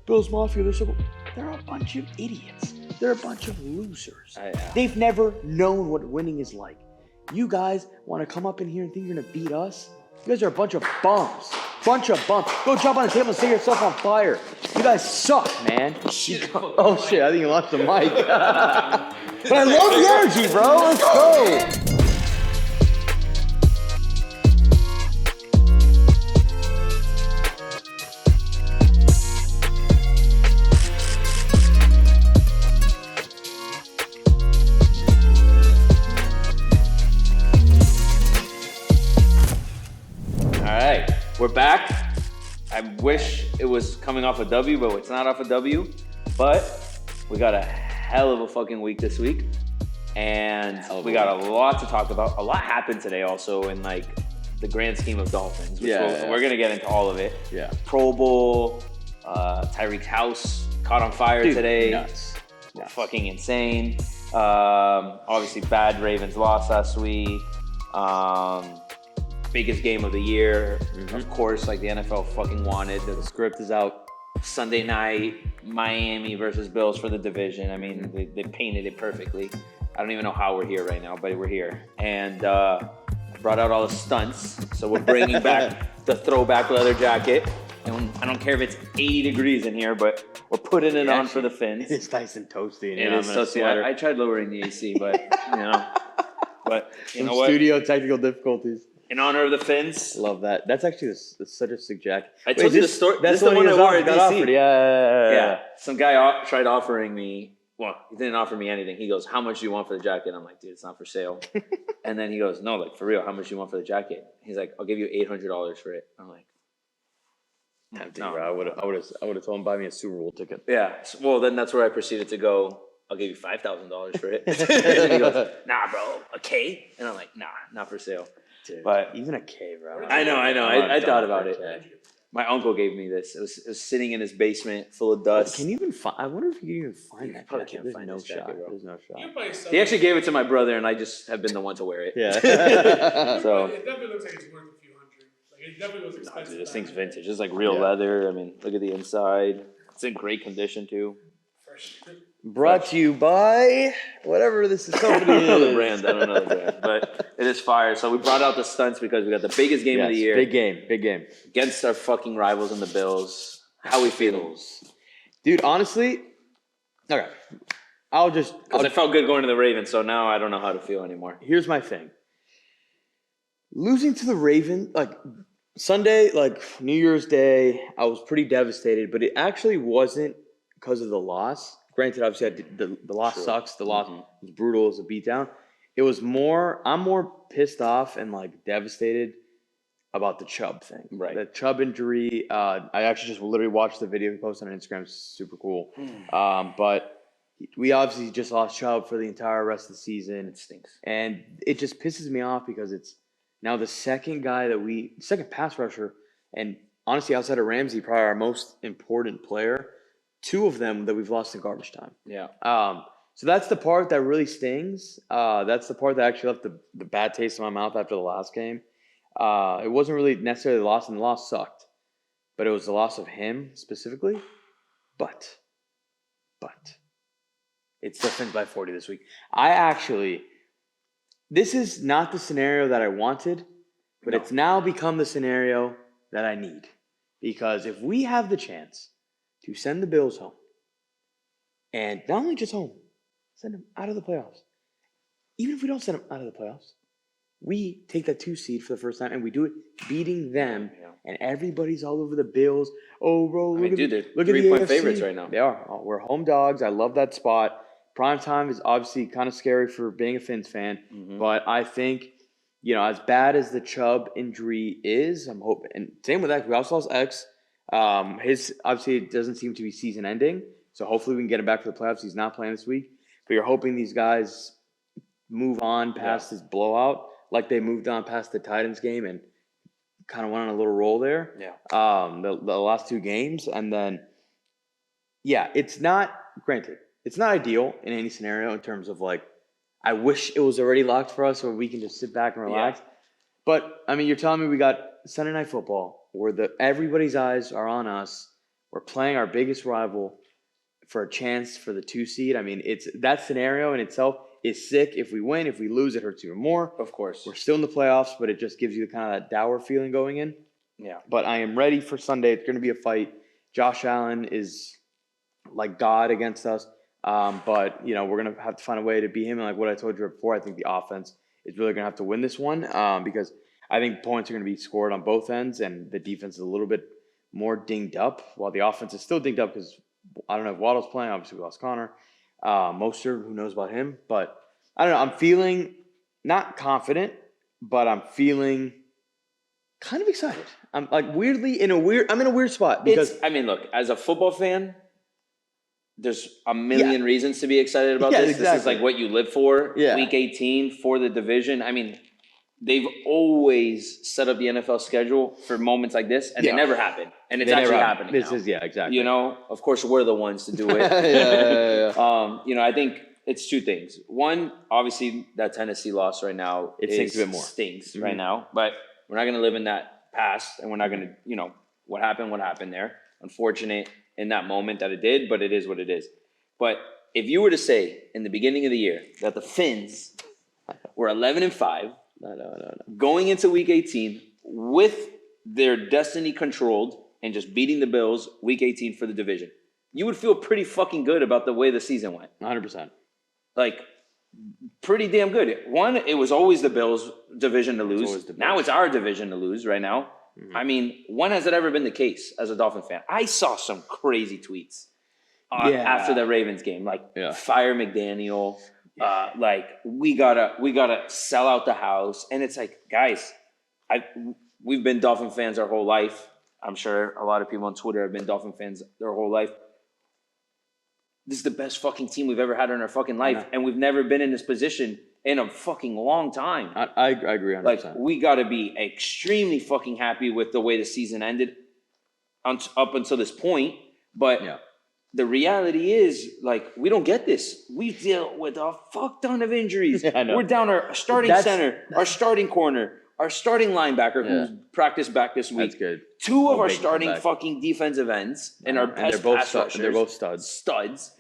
Bills Mafia, they're a bunch of idiots. They're a bunch of losers. Yeah. They've never known what winning is like. You guys want to come up in here and think you're going to beat us? You guys are a bunch of bums. Bunch of bums. Go jump on the table and set yourself on fire. You guys suck, man. Oh, shit. I think you lost the mic. But I love the energy, bro. Let's go. We're back. I wish it was coming off a W, but it's not off a W. But we got a hell of a fucking week this week. And we got a lot to talk about. A lot happened today also in like the grand scheme of Dolphins. Which we're going to get into all of it. Yeah. Pro Bowl, Tyreek's house caught on fire today. Nuts. Fucking insane. Obviously bad Ravens loss last week. Biggest game of the year, of course, like the NFL fucking wanted. The script is out Sunday night, Miami versus Bills for the division. I mean, they painted it perfectly. I don't even know how we're here right now, but we're here. And brought out all the stunts. So we're bringing back the throwback leather jacket. And I don't care if it's 80 degrees in here, but we're putting it on for the Fins. It's nice and toasty. It is toasty. I tried lowering the AC, but, you know what? Studio technical difficulties. In honor of the Fins. Love that. That's actually such a sick jacket. I told you the story. That's the one I wore at DC. Offered. Yeah. Some guy tried offering me. Well, he didn't offer me anything. He goes, "How much do you want for the jacket?" I'm like, "Dude, it's not for sale." And then he goes, "No, like for real, how much do you want for the jacket?" He's like, "I'll give you $800 for it." I'm like, "No, bro. I would have told him buy me a Super Bowl ticket." Yeah. Well, then that's where I proceeded to go. I'll give you $5,000 for it. And he goes, "Nah, bro, a K?" And I'm like, "Nah, not for sale." Dude, but even a K, bro. I know. I thought about it. My uncle gave me this. It was sitting in his basement, full of dust. Can you even find? I wonder if you can even find that. Probably can't find this jacket, bro. There's no shot. He actually gave it to my brother, and I just have been the one to wear it. Yeah. So it definitely looks like it's worth a few hundred. Like it definitely looks expensive. Dude, this thing's vintage. It's like real leather. I mean, look at the inside. It's in great condition too. Fresh. Brought to you by whatever this company is. I don't know the brand. But it is fire. So we brought out the stunts because we got the biggest game of the year. Big game. Against our fucking rivals in the Bills. How we feel? Dude, honestly, okay. I felt good going to the Ravens, so now I don't know how to feel anymore. Here's my thing. Losing to the Ravens, like Sunday, like New Year's Day, I was pretty devastated, but it actually wasn't because of the loss. Granted, obviously, the loss sucks. The loss was brutal. It was a beatdown. It was I'm more pissed off and like devastated about the Chubb thing. Right. The Chubb injury. I actually just literally watched the video he posted on Instagram. It's super cool. But we obviously just lost Chubb for the entire rest of the season. It stinks. And it just pisses me off because it's now the second pass rusher, and honestly, outside of Ramsey, probably our most important player. Two of them that we've lost in garbage time. Yeah. So that's the part that really stings. That's the part that actually left the bad taste in my mouth after the last game. It wasn't really necessarily the loss, and the loss sucked. But it was the loss of him specifically. But it's the Fins by 40 this week. This is not the scenario that I wanted, but it's now become the scenario that I need. Because if we have the chance to send the Bills home, and not only just home, send them out of the playoffs. Even if we don't send them out of the playoffs, we take that 2 seed for the first time, and we do it beating them, and everybody's all over the Bills. Oh, bro, look at they're the 3-point favorites right now. They are. Oh, we're home dogs. I love that spot. Prime time is obviously kind of scary for being a Fins fan, but I think, as bad as the Chubb injury is, I'm hoping, and same with X. We also lost X. His obviously it doesn't seem to be season ending, so hopefully we can get him back for the playoffs. He's not playing this week, but you're hoping these guys move on past this blowout, like they moved on past the Titans game and kind of went on a little roll there. Yeah. The last 2 games, and then it's not ideal in any scenario in terms of like I wish it was already locked for us, where we can just sit back and relax. Yeah. But I mean, you're telling me we got Sunday Night Football, where everybody's eyes are on us. we're playing our biggest rival for a chance for the 2 seed. I mean, that scenario in itself is sick. If we win, if we lose, it hurts even more. Of course. We're still in the playoffs, but it just gives you kind of that dour feeling going in. Yeah. But I am ready for Sunday. It's going to be a fight. Josh Allen is like God against us. But, we're going to have to find a way to beat him. And like what I told you before, I think the offense is really going to have to win this one because I think points are going to be scored on both ends, and the defense is a little bit more dinged up, while the offense is still dinged up because I don't know if Waddle's playing. Obviously, we lost Connor. Mostert, who knows about him? But I don't know. I'm feeling not confident, but I'm feeling kind of excited. I'm like I'm in a weird spot because look, as a football fan, there's a million reasons to be excited about this. Exactly. This is like what you live for. Yeah. Week 18 for the division. I mean, they've always set up the NFL schedule for moments like this, and they never happen. And it's actually happening This now. is, exactly. Of course, we're the ones to do it. I think it's two things. One, obviously, that Tennessee loss right now stings a bit more. Stings right now, but we're not going to live in that past, and we're not going to, what happened there. Unfortunate in that moment that it did, but it is what it is. But if you were to say in the beginning of the year that the Fins were 11-5, no. going into Week 18 with their destiny controlled and just beating the Bills Week 18 for the division, you would feel pretty fucking good about the way the season went. 100%. Like, pretty damn good. One, it was always the Bills' division to lose. Now it's our division to lose right now. Mm-hmm. I mean, when has it ever been the case as a Dolphin fan? I saw some crazy tweets after the Ravens game, like fire McDaniel. Like we gotta sell out the house, and it's like, guys, we've been Dolphin fans our whole life. I'm sure a lot of people on Twitter have been Dolphin fans their whole life. This is the best fucking team we've ever had in our fucking life, and we've never been in this position in a fucking long time. I agree 100%. Like, we gotta be extremely fucking happy with the way the season ended up until this point, but. Yeah. The reality is, like, we don't get this. We deal with a fuck ton of injuries. We're down our starting center, our starting corner, our starting linebacker who's practiced back this week. That's good. Two of our starting fucking defensive ends and our best pass rushers. They're both studs. Studs.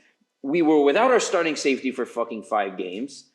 We were without our starting safety for fucking 4 games,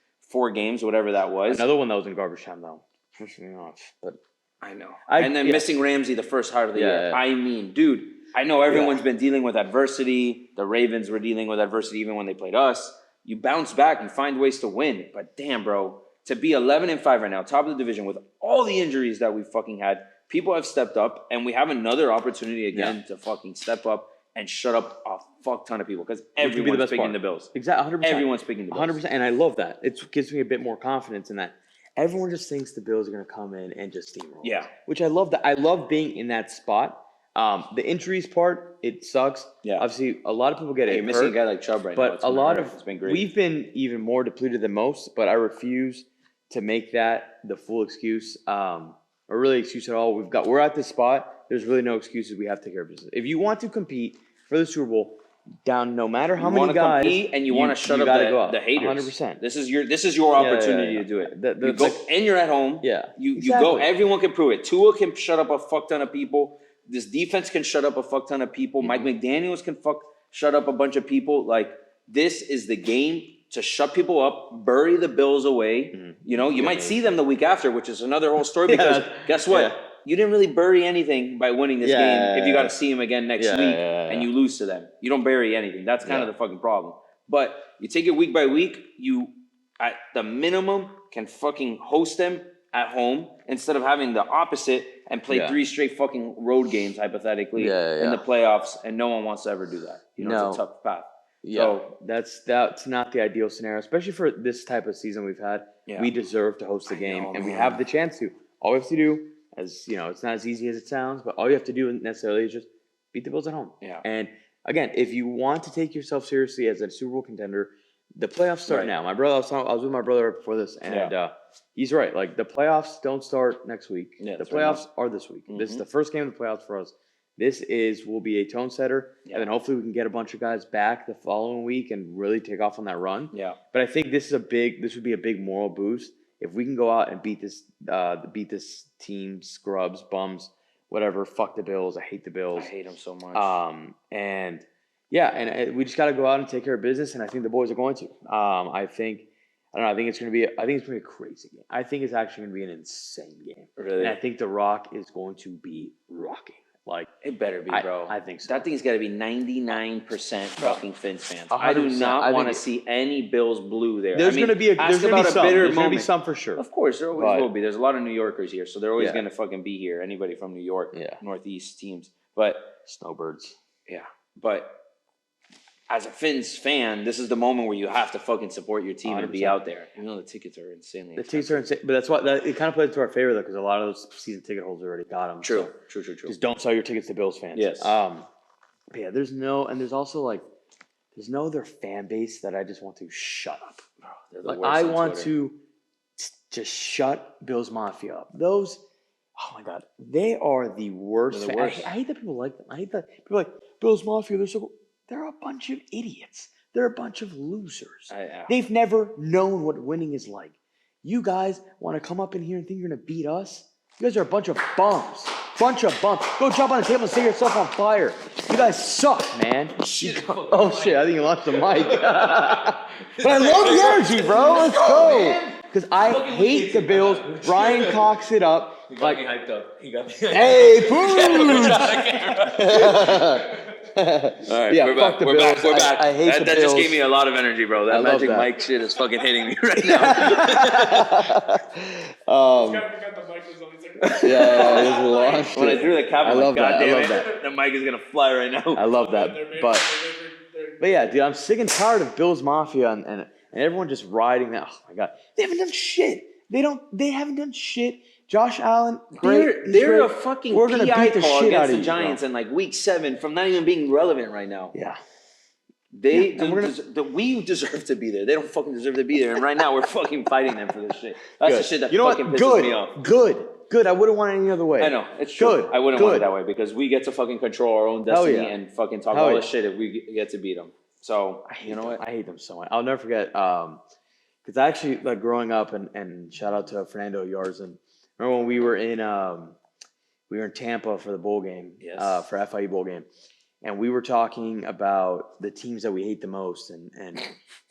whatever that was. Another one that was in garbage time, though. Pushing me off. But I know. And then missing Ramsey the first half of the year. I mean, dude. I know everyone's been dealing with adversity. The Ravens were dealing with adversity even when they played us. You bounce back, you find ways to win. But damn, bro, to be 11-5 right now, top of the division with all the injuries that we fucking had, people have stepped up, and we have another opportunity again to fucking step up and shut up a fuck ton of people because everyone's picking the Bills. Exactly, 100%. Everyone's picking the Bills. 100%, and I love that. It gives me a bit more confidence in that. Everyone just thinks the Bills are going to come in and just steamroll. Yeah. Which I love that. I love being in that spot. The injuries part, it sucks. Yeah. Obviously, a lot of people get it. You're missing a guy like Chubb right now. But it's been great. We've been even more depleted than most, but I refuse to make that the full excuse, or really excuse at all. We're at this spot. There's really no excuses. We have to take care of business. If you want to compete for the Super Bowl, down no matter how many guys, compete and you want to shut up the haters. 100%. This is your opportunity to do it. You go, and you're at home. Yeah. You go. Everyone can prove it. Tua can shut up a fuck ton of people. This defense can shut up a fuck ton of people. Mike McDaniels can shut up a bunch of people. Like, this is the game to shut people up, bury the Bills away. You might see them the week after, which is another whole story because guess what? Yeah. You didn't really bury anything by winning this game if you got to see them again next week and you lose to them. You don't bury anything. That's kind of the fucking problem. But you take it week by week, you, at the minimum, can fucking host them at home instead of having the opposite and play 3 straight fucking road games, hypothetically, in the playoffs, and no one wants to ever do that. It's a tough path. Yeah, so, that's not the ideal scenario, especially for this type of season we've had. Yeah. We deserve to host the game, and we have the chance to. All we have to do, it's not as easy as it sounds, but all you have to do necessarily is just beat the Bills at home. Yeah. And again, if you want to take yourself seriously as a Super Bowl contender, the playoffs start now. I was with my brother before this, and he's right. Like, the playoffs don't start next week. Yeah, the playoffs are this week. This is the first game of the playoffs for us. This will be a tone setter, and then hopefully we can get a bunch of guys back the following week and really take off on that run. Yeah. But I think this would be a big moral boost if we can go out and beat this team, scrubs, bums, whatever. Fuck the Bills. I hate the Bills. I hate them so much. And we just got to go out and take care of business, and I think the boys are going to. I don't know. I think it's going to be a crazy game. I think it's actually going to be an insane game. Really? And I think The Rock is going to be rocking. Like it better be, bro. I think so. That thing's got to be 99% fucking Fins fans. 100%. I do not want to see any Bills blue there. There's going to be some for sure. Of course, there always will be. There's a lot of New Yorkers here, so they're always going to fucking be here. Anybody from New York, Northeast teams, but snowbirds. Yeah, but as a Fins fan, this is the moment where you have to fucking support your team 100%. And be out there. You know the tickets are insanely expensive. Tickets are insane, but that's what it kind of plays to our favor though, because a lot of those season ticket holders already got them. True. Just don't sell your tickets to Bills fans. Yes. Yeah. There's no other fan base that I just want to shut up. Bro, like I want to just shut Bills Mafia up. Those, oh my god, they are the worst. I hate that people like them. I hate that people like Bills Mafia. They're a bunch of idiots. They're a bunch of losers. They've never known what winning is like. You guys want to come up in here and think you're going to beat us? You guys are a bunch of bums. Go jump on the table and set yourself on fire. You guys suck, man. Oh, shit. I think you lost the mic. But I love the energy, bro. Let's go. Because I hate the Bills. Brian cocks it up. He got me hyped up. Hey, Pooch! All right, yeah, we're back. We're back. I hate the That Bills. just gave me a lot of energy, bro. That Magic Mike shit is fucking hitting me right now. Got the mic was on. Yeah, it was launched. When I threw the cap, I'm like, God damn it, that. the mic is gonna fly right now. I love that, but yeah, dude, I'm sick and tired of Bills Mafia and everyone just riding that. Oh my god, they haven't done shit. They haven't done shit. Josh Allen, great. They're a fucking We're gonna PI beat the call shit out against of the Giants in like week 7 from not even being relevant right now. Yeah. We deserve to be there. They don't fucking deserve to be there. And right now we're fucking fighting them for this shit. That's the shit that fucking pisses me off. Good. I wouldn't want it any other way. I know. It's true. I wouldn't want it that way because we get to fucking control our own destiny and fucking talk all this shit if we get to beat them. So, you know what? I hate them so much. I'll never forget, because I actually, like, growing up, and shout out to Fernando Yarzan. Remember when we were in Tampa for the bowl game, for FIU bowl game, and we were talking about the teams that we hate the most, and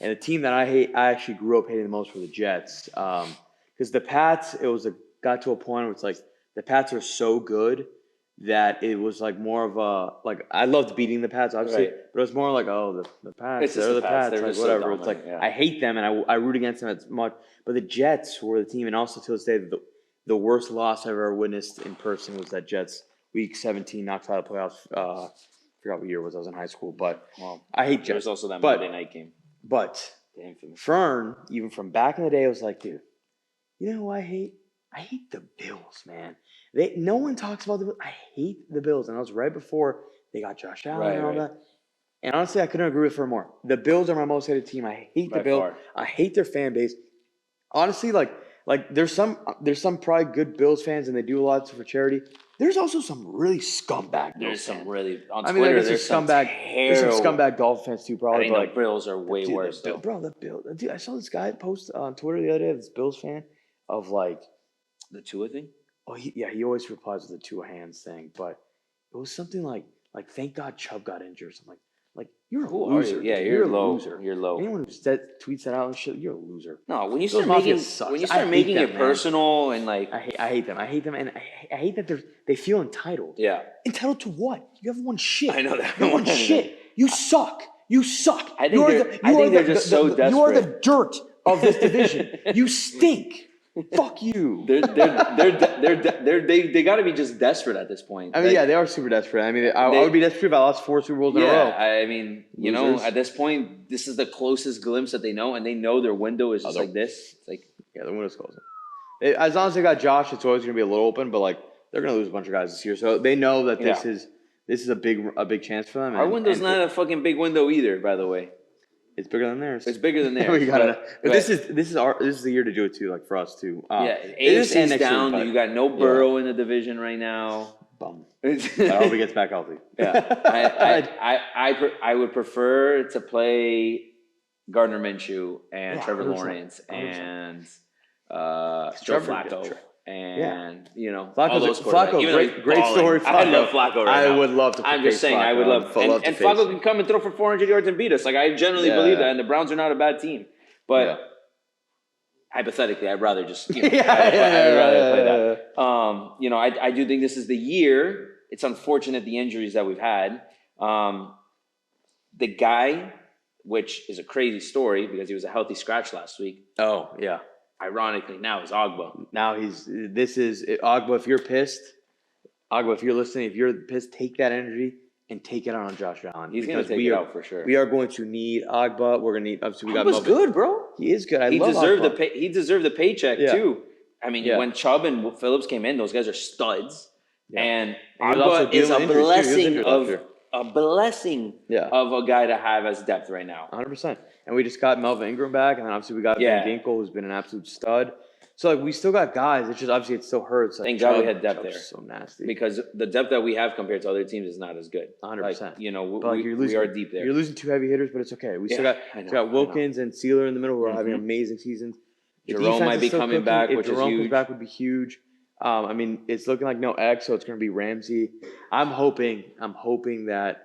the team that I actually grew up hating the most were the Jets, because the Pats, got to a point where it's like the Pats are so good that it was like more of a, like, I loved beating the Pats, obviously, but it was more like, oh, the Pats, they're the Pats, like, whatever. It's like, I hate them and I root against them as much, but the Jets were the team, and also to this day, the worst loss I've ever witnessed in person was that Jets week 17 knocked out of the playoffs. I forgot what year it was. I was in high school, but I hate Jets. There was also that Monday night game. But Fern, even from back in the day, was like, dude, you know who I hate? I hate the Bills, man. No one talks about the Bills. I hate the Bills, and that was right before they got Josh Allen and all that. And honestly, I couldn't agree with her more. The Bills are my most hated team. I hate the Bills. I hate their fan base. Honestly, like there's some probably good Bills fans, and they do a lot for charity. There's also some really scumbag Bills fans. On Twitter, there's some scumbag Dolphin fans too, probably. I think the Bills are way worse, though. Bro, the Bills. Dude, I saw this guy post on Twitter the other day, this Bills fan, of like the Tua thing. Oh, he always replies with the two hands thing, but it was something like thank God Chubb got injured. So I'm like you're a loser. Yeah, you're a loser. You're low. Anyone who tweets that out and shit, you're a loser. No, when you start making it personal and like I hate them, and I hate that they feel entitled. Yeah, entitled to what? You haven't won shit. I know that. You won shit. You suck. I think they're just so desperate. You are the dirt of this division. You stink. Fuck you. They got to be just desperate at this point. I mean, they are super desperate. I mean, I would be desperate if I lost 4 Super Bowls in a row. I mean, you know, at this point, this is the closest glimpse that they know, and they know their window is just like this. It's like, the window's closing. As long as they got Josh, it's always going to be a little open, but like they're going to lose a bunch of guys this year, so they know that this is a big chance for them. Our window's not a fucking big window either, by the way. It's bigger than theirs. It's bigger than theirs. But this is the year to do it too, like for us too. AFC's down. You got no Burrow in the division right now. Bum. I hope he gets back healthy. I would prefer to play Gardner Minshew and Trevor Lawrence and Joe Flacco and all Flacco's those Flacco, great story. Flacco. I love Flacco right now. I would love to. I'm just saying, I would love, and Flacco can come and throw for 400 yards and beat us. Like I generally believe that, and the Browns are not a bad team, but hypothetically, I'd rather just I'd rather play that. I do think this is the year. It's unfortunate the injuries that we've had. The guy, which is a crazy story because he was a healthy scratch last week. Oh yeah. Ironically, now is Ogba. Now this is Ogba. If you're pissed, Ogba, if you're listening, if you're pissed, take that energy and take it out on Josh Allen. He's going to take it out for sure. We are going to need Ogba. We're going to need. Obviously, we got. Ogba's good, bro. He is good. He deserved the paycheck too. I mean, when Chubb and Phillips came in, those guys are studs. Yeah. And Ogba is a blessing of a guy to have as depth right now. 100%. And we just got Melvin Ingram back, and then obviously we got Van Ginkel, who's been an absolute stud. So we still got guys. It's just obviously it still hurts. Thank God we had depth there. So nasty because the depth that we have compared to other teams is not as good. 100%. We are deep there. You're losing two heavy hitters, but it's okay. We still got Wilkins and Sealer in the middle who are having amazing seasons. Jerome might be coming back, which is huge. If Jerome comes back, would be huge. It's looking like no X, so it's going to be Ramsey. I'm hoping that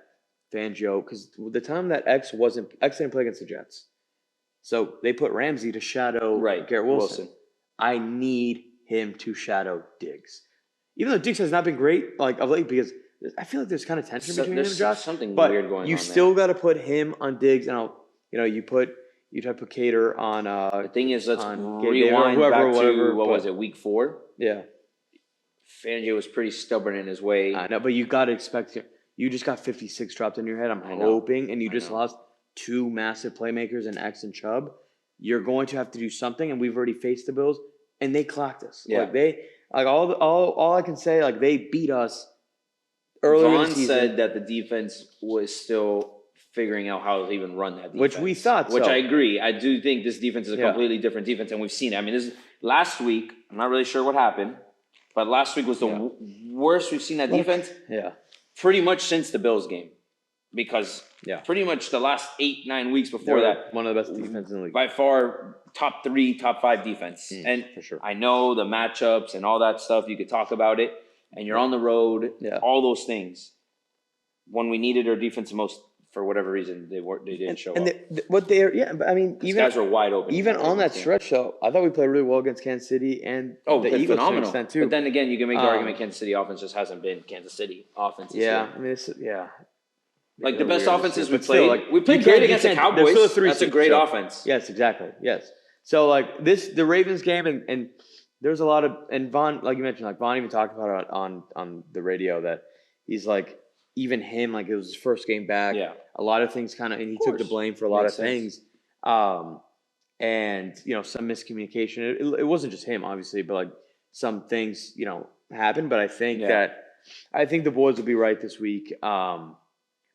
Fangio, because the time that X didn't play against the Jets, so they put Ramsey to shadow Garrett Wilson. I need him to shadow Diggs, even though Diggs has not been great of late because I feel like there's kind of tension between him and Josh. Something weird going on. You still got to put him on Diggs, and you try to put Cater on. The thing is, let's rewind back to was it week 4? Yeah. Fangio was pretty stubborn in his way. I know, but you got to expect it. You just got 56 dropped in your head. I'm hoping, and you just lost 2 massive playmakers in X and Chubb. You're going to have to do something, and we've already faced the Bills, and they clocked us. Yeah. All I can say, they beat us earlier in the season. Said that the defense was still figuring out how to even run that defense. Which we thought. Which I agree. I do think this defense is a completely different defense, and we've seen it. I mean, this is last week. I'm not really sure what happened. But last week was the worst we've seen that defense pretty much since the Bills game. Because pretty much the last 8-9 weeks before that. One of the best defenses in the league. By far, top 3, top 5 defense. And for sure. I know the matchups and all that stuff. You could talk about it. And you're on the road. Yeah. All those things. When we needed our defense the most, for whatever reason, they didn't show up. These guys were wide open. Even on that stretch, though, I thought we played really well against Kansas City and the Eagles phenomenal. To an extent, too. But then again, you can make the argument Kansas City offense just hasn't been Kansas City offense. Yeah, the best offenses we played. We played great against the Cowboys. That's a great offense. Yes, exactly. Yes. So the Ravens game and there's a lot of and Vaughn, like you mentioned, Vaughn even talked about it on the radio that he's even him, it was his first game back. Yeah. A lot of things and he took the blame for a lot of things. And, some miscommunication. It wasn't just him, obviously, but some things, happened. But I think the boys will be right this week. But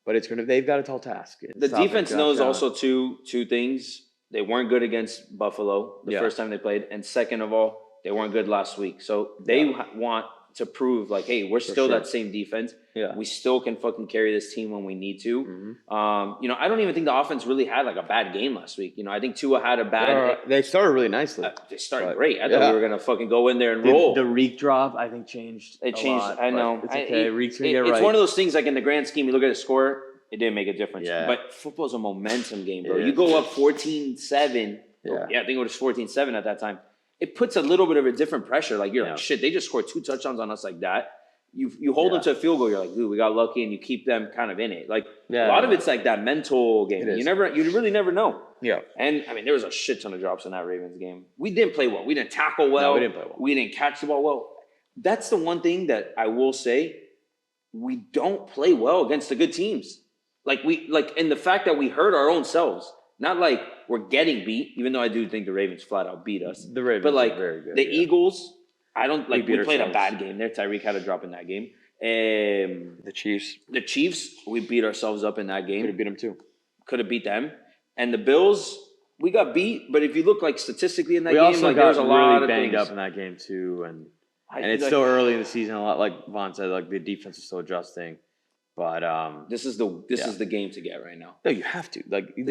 they've got a tall task. The defense knows also two things. They weren't good against Buffalo the first time they played. And second of all, they weren't good last week. So they want to prove hey, we're still that same defense. Yeah. We still can fucking carry this team when we need to. Mm-hmm. I don't even think the offense really had a bad game last week. I think Tua had a bad. They started really nicely. They started great. I thought we were gonna fucking go in there and roll. The Reek drop, I think, changed. It changed. A lot, I know. It's okay. Reek's gonna get right. It's one of those things. In the grand scheme, you look at the score, it didn't make a difference. Yeah. But football's a momentum game, bro. You go up 14-7. Yeah. I think it was 14-7 at that time. It puts a little bit of a different pressure. You're shit, they just scored 2 touchdowns on us like that. You hold them to a field goal, you're dude, we got lucky, and you keep them kind of in it. A lot of it's that mental game. You really never know. Yeah. And there was a shit ton of drops in that Ravens game. We didn't play well. We didn't tackle well. No, we didn't play well. We didn't catch the ball well. That's the one thing that I will say. We don't play well against the good teams. And the fact that we hurt our own selves. Not we're getting beat, even though I do think the Ravens flat out beat us. The Ravens are very good. The Eagles, I don't we played a bad game there. Tyreek had a drop in that game. The Chiefs, we beat ourselves up in that game. Could have beat them too. Could have beat them. And the Bills, we got beat. But if you look statistically in that game, also there was a lot really of banged things. up in that game too. And it's still early in the season. A lot, like Vaughn said, the defense is still adjusting. But this is the game to get right now. no, you have to. Like, we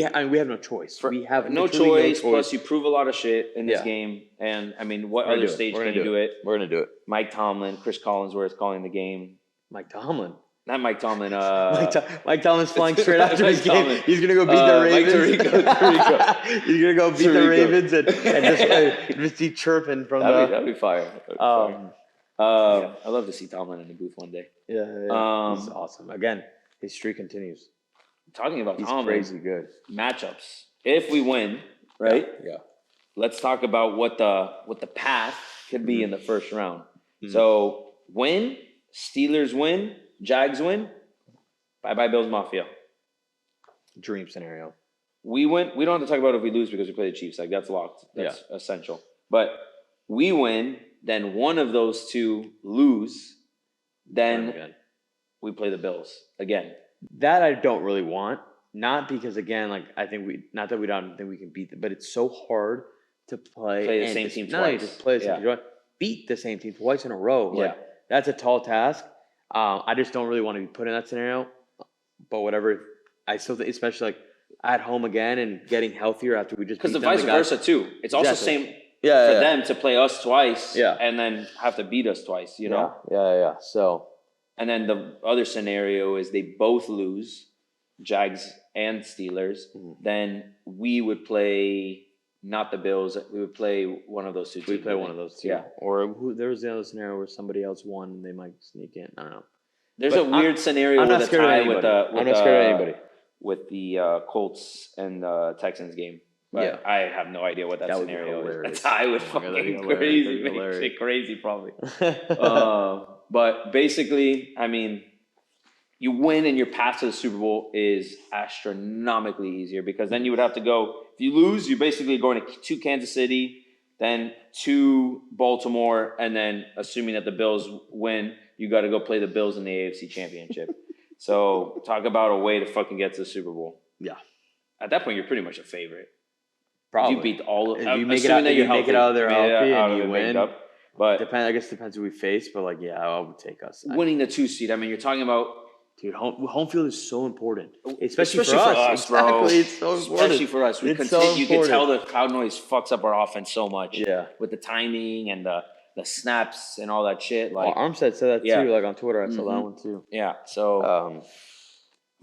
have no choice. We have no choice. Plus, you prove a lot of shit in this game. And I mean, what other stage can you do it? We're gonna do it. Mike Tomlin, Chris Collinsworth calling the game. Mike Tomlin. Not Mike Tomlin. Mike Tomlin's flying straight after his game. Tomlin. He's gonna go beat the Ravens. Tirico. He's gonna go beat the Ravens and just be chirping from that'd be fire. I'd love to see Tomlin in the booth one day. Yeah. He's awesome. Again, his streak continues. Talking about He's Tomlin, crazy good. Matchups. If we win, right? Yeah. Let's talk about what the path could be in the first round. Mm-hmm. So win, Steelers win, Jags win. Bye Bills Mafia. Dream scenario. We win. We don't have to talk about if we lose because we play the Chiefs. Like that's locked. That's essential. But we win, then one of those two lose, then we play the Bills again. That I don't really want. Not because again, like I think not that we don't think we can beat them, but it's so hard to play the same team twice. Not just play the same team, beat the same team twice in a row. Like that's a tall task. I just don't really want to be put in that scenario. But whatever, I still think, especially like at home again and getting healthier after we just because the vice versa too. It's also same for them to play us twice, and then have to beat us twice. You know, yeah. So, and then the other scenario is they both lose, Jags and Steelers. Mm-hmm. Then we would play not the Bills. We would play one of those two. We play one of those two. Yeah. Or there was the other scenario where somebody else won and they might sneak in. I don't know. There's a weird scenario with a tie with I'm not scared of anybody. With the Colts and Texans game. But I have no idea what that scenario is. A tie would fucking crazy. Make shit crazy probably. But basically, I mean, you win and your path to the Super Bowl is astronomically easier because then you would have to go. If you lose, you're basically going to Kansas City, then to Baltimore, and then assuming that the Bills win, you got to go play the Bills in the AFC Championship. So talk about a way to fucking get to the Super Bowl. Yeah. At that point, you're pretty much a favorite. Probably. You beat all of them. If you make it out, of there healthy and you win. But I guess it depends who we face, but like, I would take us. Winning the 2 seed. I mean, you're talking about. Dude, home field is so important, especially for us, bro. Exactly, it's so important. Especially for us, you can tell the crowd noise fucks up our offense so much. Yeah, with the timing and the snaps and all that shit. Like Armstead said that too. Like on Twitter, I saw that one too. Yeah, so I'm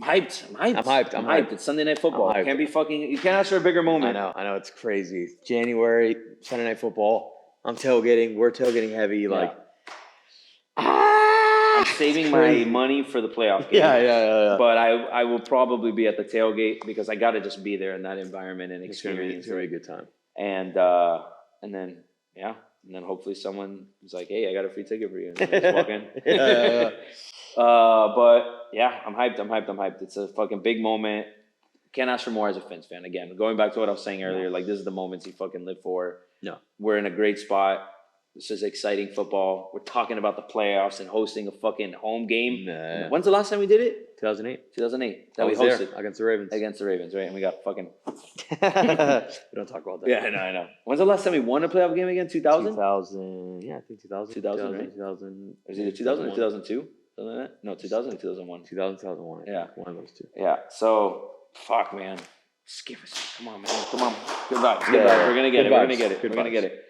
hyped. I'm hyped. It's Sunday Night Football. You can't ask for a bigger moment. I know. It's crazy. January, Sunday Night Football. I'm tailgating. We're tailgating heavy. Yeah. Like. I'm saving my money for the playoff game. Yeah. But I will probably be at the tailgate because I got to just be there in that environment and experience. It's gonna be a good time. And then hopefully someone is like, "Hey, I got a free ticket for you," and just walk in. But yeah, I'm hyped. It's a fucking big moment. Can't ask for more as a FINS fan. Again, going back to what I was saying earlier, like this is the moments you fucking live for. No, we're in a great spot. This is exciting football. We're talking about the playoffs and hosting a fucking home game. Nah. When's the last time we did it? 2008. 2008. That we hosted. Against the Ravens. Against the Ravens, right? And we got fucking... We don't talk about that. Yeah, I know. When's the last time we won a playoff game again? 2000? 2000. Yeah, I think 2000. 2000, right? 2000. It was either 2000 or 2002? Something like that? No, 2000 or 2001? 2001. Yeah. One of those two. Yeah. So, fuck, man. Just give us... Come on, man. Come on. Good vibes. We're going to get it. We're going to get it.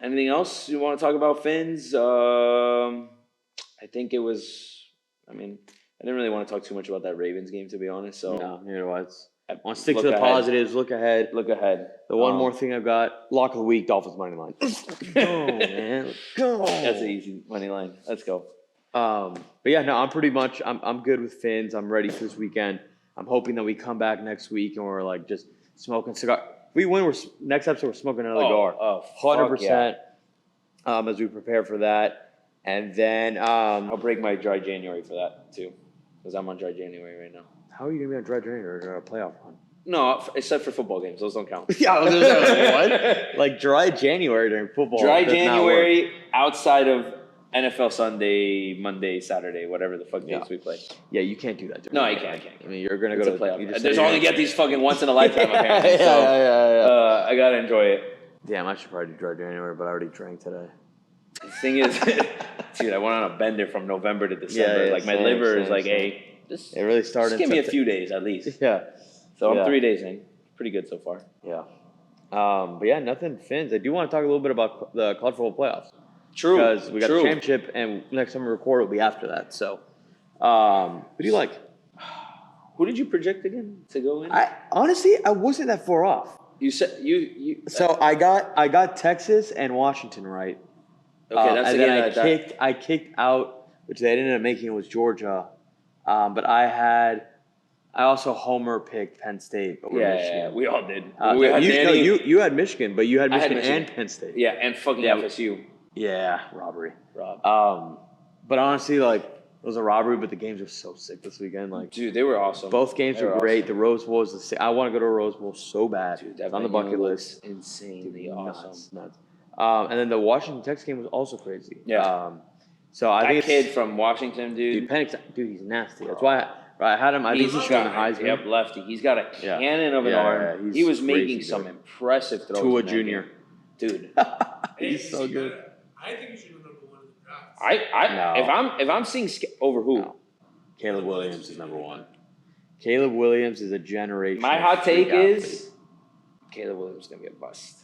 Anything else you want to talk about, FINS? I think it was. I mean, I didn't really want to talk too much about that Ravens game, to be honest. So no, neither was. I want to stick to the positives. Look ahead. The one more thing I've got: lock of the week, Dolphins money line. Let's go, man. Let's go. That's an easy money line. Let's go. But yeah, no, I'm good with FINS. I'm ready for this weekend. I'm hoping that we come back next week and we're like just smoking cigar. We win. Next episode. We're smoking another cigar. 100%. As we prepare for that, and then I'll break my dry January for that too, because I'm on dry January right now. How are you gonna be on dry January or a playoff run? No, except for football games. Those don't count. Yeah, I was gonna say, what? Like dry January during football. Dry January outside of NFL Sunday, Monday, Saturday, whatever the fuck days we play. Yeah, you can't do that. No, you can't. I mean, you're gonna go to the playoff. There's only get these fucking once in a lifetime apparently. Yeah. I gotta enjoy it. Damn, I should probably do dry January, but I already drank today. The thing is, Dude, I went on a bender from November to December. Like my liver is like, hey, it really started. Just give me a few days at least. Yeah. So I'm 3 days in. Pretty good so far. Yeah. But yeah, nothing Fins. I do want to talk a little bit about the college football playoffs. True. Because we got the championship, and next time we record, it'll be after that. So, who do you like? Who did you project again to go in? Honestly, I wasn't that far off. You said you. So I got Texas and Washington right. Okay, that's and the then game I kicked out, which they ended up making was Georgia. But I also homer picked Penn State over Michigan. Yeah, we all did. You had Michigan, but you had Michigan and Penn State. Yeah, and fucking FSU. Yeah, robbery. But honestly, like, it was a robbery, but the games were so sick this weekend. Like, dude, they were awesome. Both games were great. Awesome. The Rose Bowl was I want to go to a Rose Bowl so bad. Dude, it's on the bucket list. Insanely awesome. Nuts. And then the Washington Texas game was also crazy. Yeah. So I think kid from Washington, dude. Dude, he's nasty. That's why I had him. I think he's showing the Heisman. Yep, lefty. He's got a cannon of an arm. He was making some impressive throws. Tua Jr. Dude. He's so good. I think he should go number 1 in the draft. If I'm seeing over who? No. Caleb Williams is number 1. Caleb Williams is a generation. My hot take is Caleb Williams is gonna be a bust.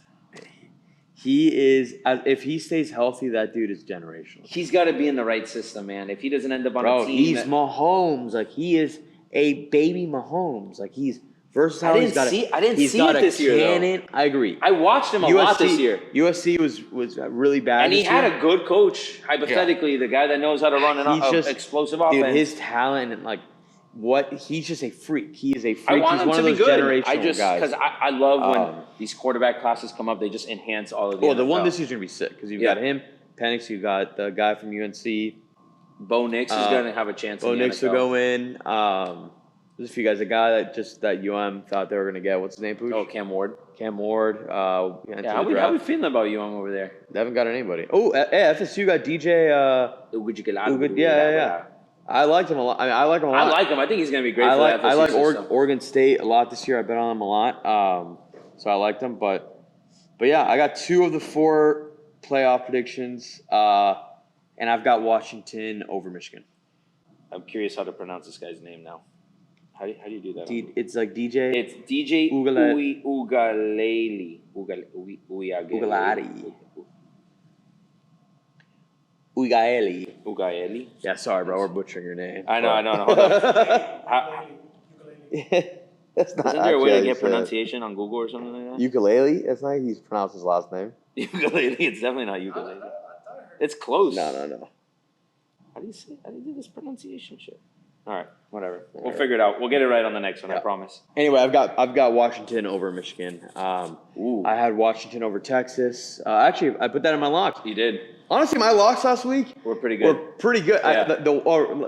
He is. If he stays healthy, that dude is generational. He's got to be in the right system, man. If he doesn't end up on a team, he's Mahomes. Like, he is a baby Mahomes. Like, he's versatile. I didn't see it this year, though. I agree. I watched him a lot this year. USC was really bad, and he had a good coach. Hypothetically, the guy that knows how to run an explosive offense. Dude, his talent and like. He's just a freak. He is a freak. I want he's him one to of those be good. Generational guys. Because I love when these quarterback classes come up. They just enhance all of the. Well, the one this year's gonna be sick because you've got him, Penix. You got the guy from UNC. Bo Nix is gonna have a chance. Bo Nix will go in. There's a few guys. A guy that UM thought they were gonna get. What's his name? Pooch? Oh, Cam Ward. How we feeling about UM over there? They haven't got anybody. Oh, FSU got DJ. Yeah. I liked him a lot. I like him a lot. I like him. I think he's going to be great for that. I like Oregon State a lot this year. I bet on them a lot. So I liked them. But yeah, I got 2 of the 4 playoff predictions. And I've got Washington over Michigan. I'm curious how to pronounce this guy's name now. How do you do that? It's like DJ. It's DJ Ugalele. Ugaeli. Yeah, sorry, bro. We're butchering your name. I know. That's not. Isn't there a way to get pronunciation on Google or something like that? Ukulele? That's not how he's pronounced his last name. Ukulele. It's definitely not ukulele. It's close. No. How do you do this pronunciation shit? All right, whatever. We'll figure it out. We'll get it right on the next one. I promise. Anyway, I've got Washington over Michigan. I had Washington over Texas. Actually, I put that in my locks. You did. Honestly, my locks last week were pretty good. Yeah.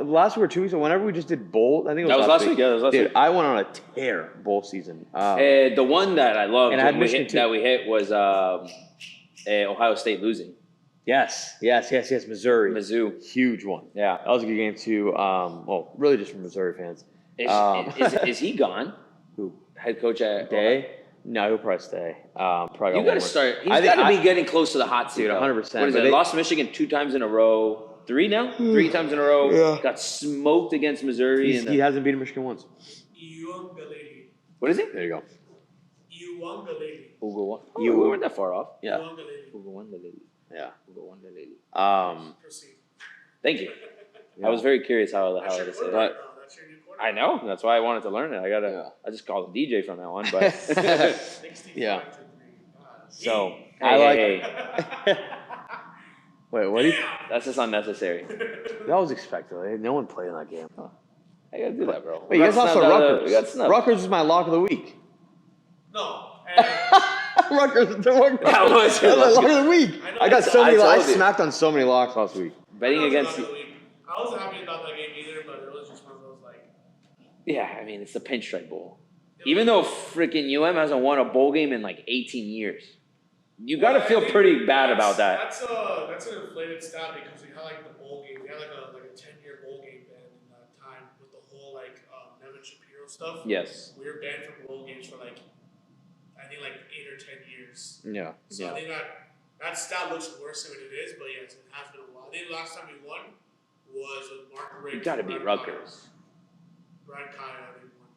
Last week or 2 weeks, whenever we just did bowl, I think it was last week. Yeah, that was last week. I went on a tear bowl season. The one that I loved that we hit was Ohio State losing. Yes. Missouri. Mizzou. Huge one. Yeah. That was a good game, too. Really just for Missouri fans. Is he gone? Who? Head coach at Day? No, he'll probably stay. You got to start. He's got to be getting close to the hot seat. Dude, 100%. What is it? Lost Michigan 2 times in a row. 3 now? 3 times in a row. Yeah. Got smoked against Missouri. He hasn't beaten Michigan once. What is it? There you go. We weren't that far off. Yeah. Yeah. Thank you. Yeah. I was very curious how to say that. I know. That's why I wanted to learn it. I just called him DJ from now on. But yeah. So Wait, what? That's just unnecessary. That was expected. No one played in that game. Huh? I gotta do that, bro. Wait, you guys lost to Rutgers. Rutgers is my lock of the week. No. Rutgers. That was lock of the week. I got so many. I smacked on so many locks last week. Betting against. I wasn't happy about that game either, but it was just one of those like. Yeah, I mean it's the Pinstripe Bowl. Even though freaking hasn't won a bowl game in like 18 years, you got to feel pretty bad about that. That's an inflated stat because we had like the bowl game. We had like a 10-year bowl game ban in that time with the whole Nevin Shapiro stuff. Yes. We were banned from bowl games for I think 8 or 10 years. Yeah. So I think that that stat looks worse than it is, but yes, it has been a while. I think the last time we won was with Mark Rick. You got to beat Rutgers. Brad Kaya, I think, won.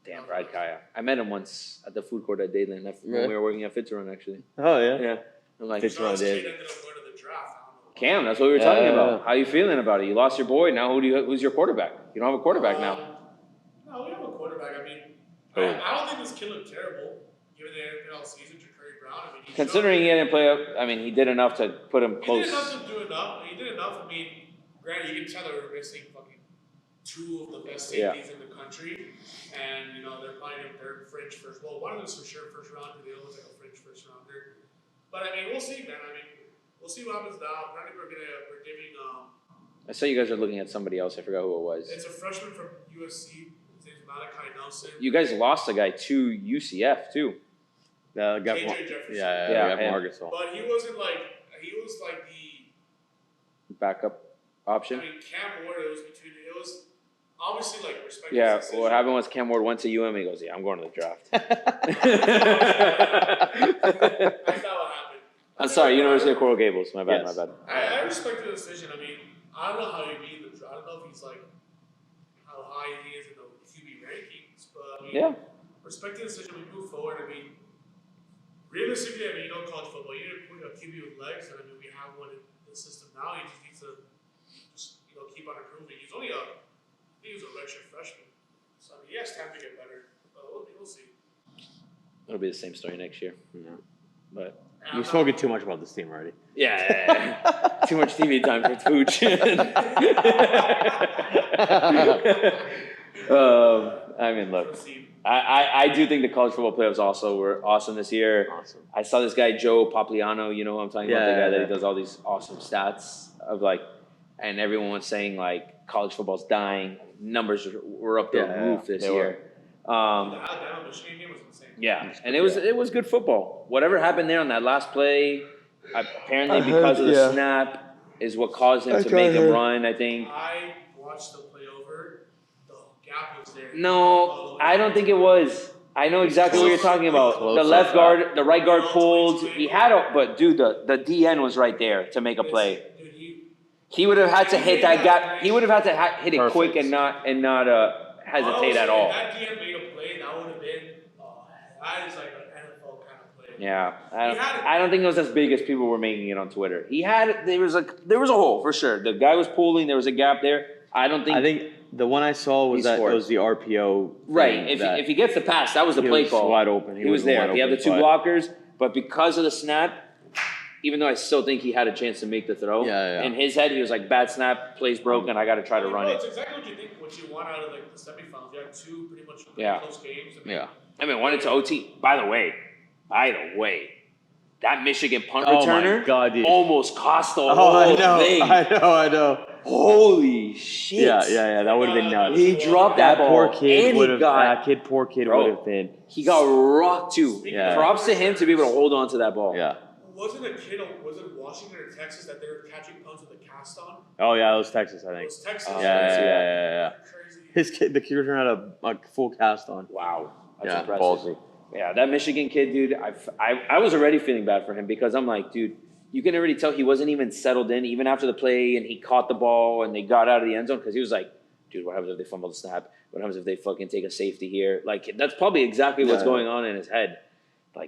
Damn, Brad Kaya. I met him once at the food court at Dadeland when we were working at Fitzgerald, actually. Oh, yeah? Yeah. I'm like, Fitzgerald Ended did. up going to the draft. Cam, that's what we were talking about. Yeah. How you feeling about it? You lost your boy. Now who's your quarterback? You don't have a quarterback now. No, we have a quarterback. I mean, I don't think this kid looked terrible, given the NFL season to Curry Brown. I mean, Considering he didn't play up, I mean, he did enough to put him close. He did enough to do enough. He did enough. I mean, granted, you can tell they were missing fucking two of the best safeties in the country, and they're playing their fringe first. Well, one of them's for sure first rounder. The other one's like a fringe first rounder. But I mean, we'll see, man. I mean, we'll see what happens now. Apparently, we're giving. I saw you guys are looking at somebody else. I forgot who it was. It's a freshman from USC. His name's Malachi Nelson. You guys lost a guy to UCF too. The guy KJ Jefferson. Yeah, from Arkansas. But he was like the backup option. I mean, Cam Ward. It was obviously like respecting. Yeah, what happened was Cam Ward went to UM. He goes, "Yeah, I'm going to the draft." That's not what happened. I'm sorry, University of Coral Gables. My bad. I respect the decision. I mean, I don't know how he beat the draft. I don't know if he's like how high he is in the QB rankings, but I mean, respect the decision. We move forward. I mean, realistically, college football, you need to put a QB with legs, and I mean, we have one in the system now. He just needs to keep on improving. He's only he was a redshirt freshman, so I mean, he has time to get better. But we'll see. It'll be the same story next year. Yeah. But you're spoken too much about this team already. Yeah. Too much TV time for Pooch. I mean, look, I do think the college football playoffs also were awesome this year. Awesome. I saw this guy, Joe Papliano, you know who I'm talking about? The guy that he does all these awesome stats of and everyone was saying college football's dying. Numbers were up the roof this year. The Alabama Michigan game was insane. Yeah, and it was good football. Whatever happened there on that last play, apparently because of the snap, is what caused him to make him run, I think. I watched the play over. The gap was there. No, I don't think it was. I know exactly what you're talking about. The left guard, the right guard pulled. He had but dude, the DN was right there to make a play. He would have had to hit that gap. He would have had to hit it quick and not hesitate at all. If that DN made a play, that would have been that is like an NFL kind of play. Yeah, I don't think it was as big as people were making it on Twitter. There was a hole for sure. The guy was pulling. There was a gap there. I think the one I saw was it was the RPO. Right. If he gets the pass, that was the play call. Wide open. He was there. He had the two blockers, but because of the snap, even though I still think he had a chance to make the throw, in his head he was like, bad snap, play's broken, I got to try to run it. It's exactly what you want out of the semifinals. You had two pretty much close games. I mean, went into OT. By the way, that Michigan punt returner almost cost the whole thing. I know. Holy shit. Yeah. That would have been nuts. He dropped that ball. Poor kid would have been. He got rocked too. Yeah. Props to him to be able to hold on to that ball. Yeah. Was it Washington or Texas that they were catching punts with a cast on? Oh yeah, it was Texas, I think. It was Texas. Yeah. Crazy. The kid returner had a full cast on. Wow. That's impressive. Ballsy. Yeah, that Michigan kid, dude, I was already feeling bad for him because I'm like, dude, you can already tell he wasn't even settled in, even after the play, and he caught the ball and they got out of the end zone because he was like, dude, what happens if they fumble the snap? What happens if they fucking take a safety here? That's probably exactly what's going on in his head.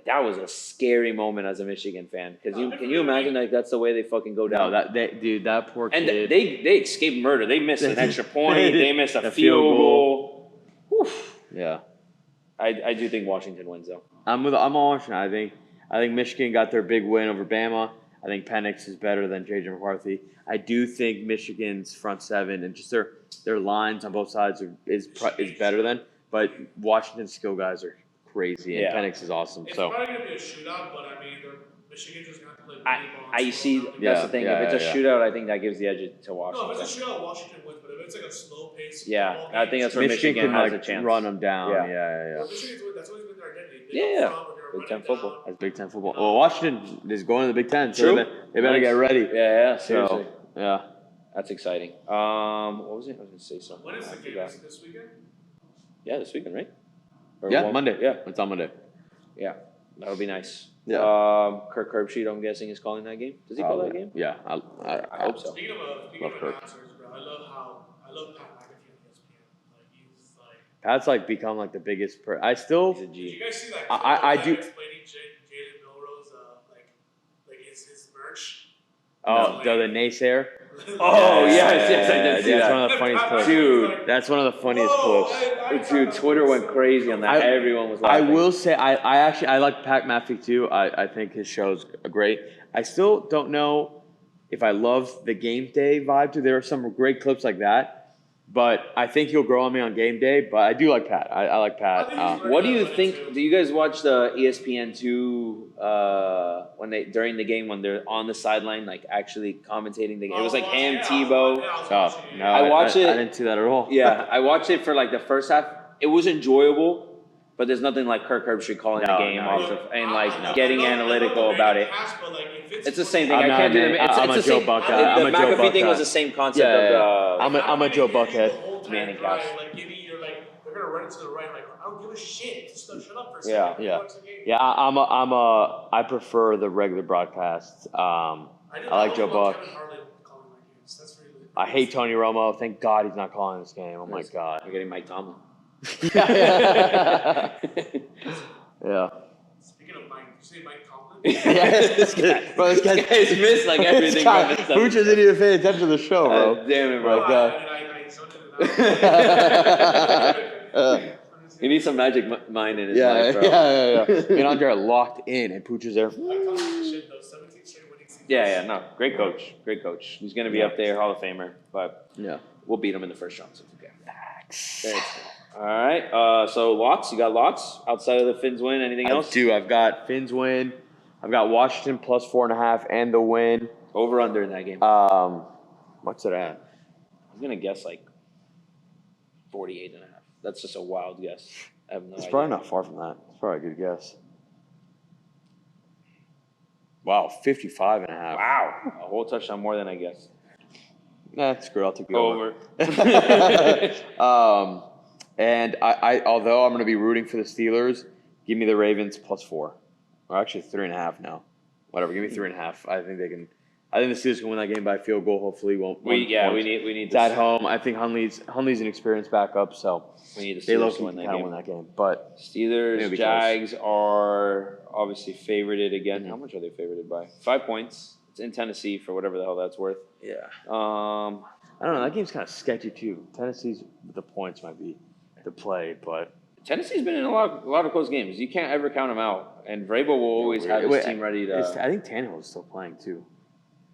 That was a scary moment as a Michigan fan because can you imagine that's the way they fucking go down? No, that poor kid. And they escaped murder. They missed an extra point. They missed a field goal. Oof. Yeah. I do think Washington wins though. I'm on Washington. I think Michigan got their big win over Bama. I think Penix is better than J.J. McCarthy. I do think Michigan's front seven and just their lines on both sides is better than. But Washington's skill guys are crazy, and Penix is awesome. It's so probably gonna be a shootout, but I mean, Michigan just gonna have to play. I see. That's the thing. If it's a shootout, I think that gives the edge to Washington. No, if it's a shootout, Washington wins. But if it's like a slow pace, I think that's where Michigan has a chance. Run them down. Yeah. Well, that's always been their identity. Big Ten football. That's Big Ten football. Well, Washington is going to the Big Ten, so True. they better get ready. Yeah. Seriously. So, that's exciting. What was it? I was going to say something. When is the game? Is it this weekend? Yeah, this weekend, right? Monday. Yeah, it's on Monday. Yeah. That would be nice. Yeah. Kirk Herbstreit, I'm guessing, is calling that game. Does he call that game? Yeah, I hope so. Speaking of Kirk. announcers, bro, I love Pat McAfee on ESPN. Like he's like. Pat's like become like the biggest. I still. He's a G. Did you guys see that? I do. Explaining Jalen Milroe's like his merch. Oh, the naysayer. Oh yes, I did see that's that. one of the funniest clips. Dude, that's one of the funniest clips. Dude, Twitter went crazy on that. Everyone was laughing. I will say, I actually like Pat McAfee too. I think his show's great. I still don't know if I love the game day vibe too. There are some great clips like that. But I think he'll grow on me on game day. But I do like Pat. I like Pat. What do you think? Do you guys watch the ESPN2 when they during the game when they're on the sideline like actually commentating the game? It was like him, Tebow. No, I watched it. I didn't see that at all. Yeah, I watched it for like the first half. It was enjoyable. But there's nothing like Kirk Herbstreit calling the game off and like getting analytical about it. It's the same thing. I can't do it. I'm a Joe Buck guy. The McAfee thing was the same concept of the. I'm a Joe Buckhead. Manning cast. Like they're gonna run it to the right. Like I don't give a shit. Just shut up for a second. I prefer the regular broadcasts. I like Joe Buck. I hate Tony Romo. Thank God he's not calling this game. Oh my God. We're getting Mike Tomlin. Yeah. Speaking of Mike, did you say Mike Tomlin? This guy's missed like everything. Pooch isn't even paying attention to the show, bro. Damn it, bro. He needs some magic mind in his life, bro. Yeah. Me and Andre are locked in, and Pooch is there. No. Great coach. He's going to be up there, Hall of Famer, but we'll beat him in the first round. So it's okay. All right. So locks. You got locks outside of the Finns win. Anything else? I do. I've got Finns win. I've got Washington plus 4.5 and the win. Over under in that game. What's it at? I'm gonna guess like 48.5. That's just a wild guess. I have no idea. It's probably not far from that. It's probably a good guess. Wow, 55.5. Wow, a whole touchdown more than I guessed. Nah, screw it. I'll take the over. And I although I'm going to be rooting for the Steelers, give me the Ravens plus 4. Or actually 3.5 now. Whatever, give me 3.5. I think they can. I think the Steelers can win that game by field goal. Hopefully, won't. We need. It's at home. I think Hunley's an experienced backup, so we need the Steelers to win that game. But Steelers, Jags are obviously favorited again. Mm-hmm. How much are they favorited by? 5 points. It's in Tennessee for whatever the hell that's worth. Yeah. I don't know. That game's kind of sketchy too. Tennessee's the points might be the play, but Tennessee's been in a lot of close games. You can't ever count them out. And Vrabel will always have his team ready to. I think Tannehill is still playing too.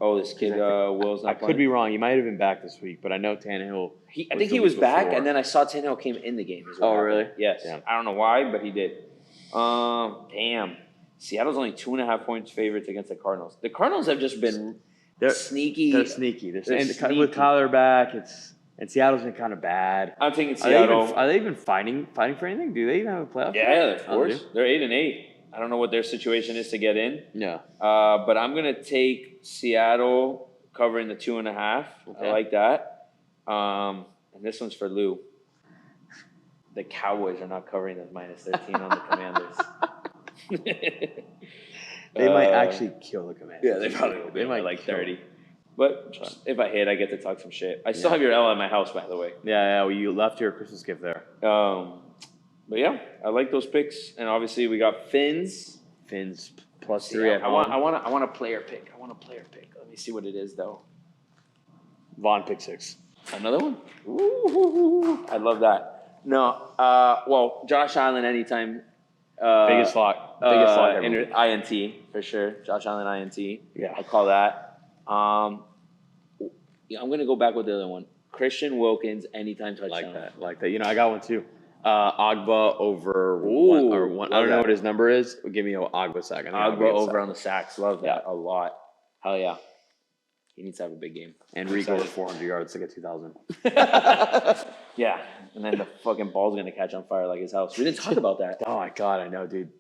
Oh, this kid Will's not playing? I could be wrong. He might have been back this week, but I know Tannehill. I think he was back, and then I saw Tannehill came in the game. Oh, really? Yes. Yeah. I don't know why, but he did. Damn. Seattle's only 2.5 points favorites against the Cardinals. The Cardinals have just been sneaky. They're sneaky. With Kyler back, and Seattle's been kind of bad. I'm thinking Seattle. Are they even fighting for anything? Do they even have a playoff? Yeah, of course. They're 8-8. I don't know what their situation is to get in. Yeah. But I'm gonna take Seattle covering the 2.5. Okay. I like that. And this one's for Lou. The Cowboys are not covering the -13 on the Commanders. They might actually kill the Commanders. Yeah, they probably will. They might like 30. But if I hit, I get to talk some shit. I still have your L at my house, by the way. Yeah. Well, you left your Christmas gift there. But yeah, I like those picks, and obviously we got Finns plus 3 at home. I want a player pick. Let me see what it is though. Vaughn pick 6. Another one? Ooh, I love that. No, well, Josh Allen anytime. Biggest lock ever. INT for sure. Josh Allen INT. Yeah, I call that. I'm gonna go back with the other one. Christian Wilkins anytime touchdown. Like that. I got one too. Agba over one. I don't know what his number is. Give me an Agba sack. Agba over on the sacks. Love that a lot. Hell yeah. He needs to have a big game. And Rico with 400 yards to get 2,000. Yeah. And then the fucking ball's going to catch on fire like his house. We didn't talk about that. Oh, my God. I know, dude.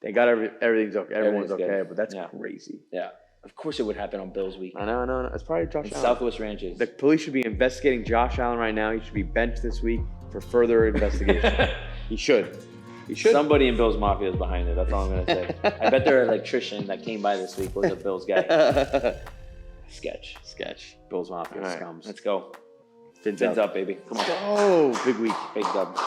They got everything's okay. Everyone's okay, but that's crazy. Yeah. Of course it would happen on Bills week. I know. It's probably Josh Allen. Southwest Ranches. The police should be investigating Josh Allen right now. He should be benched this week for further investigation. He should. You should. Somebody in Bills Mafia is behind it. That's all I'm gonna say. I bet their electrician that came by this week was a Bills guy. Sketch. Bills Mafia All right, scums. let's go. Fins Fins up, baby. Come on. Oh, big week. Big dub.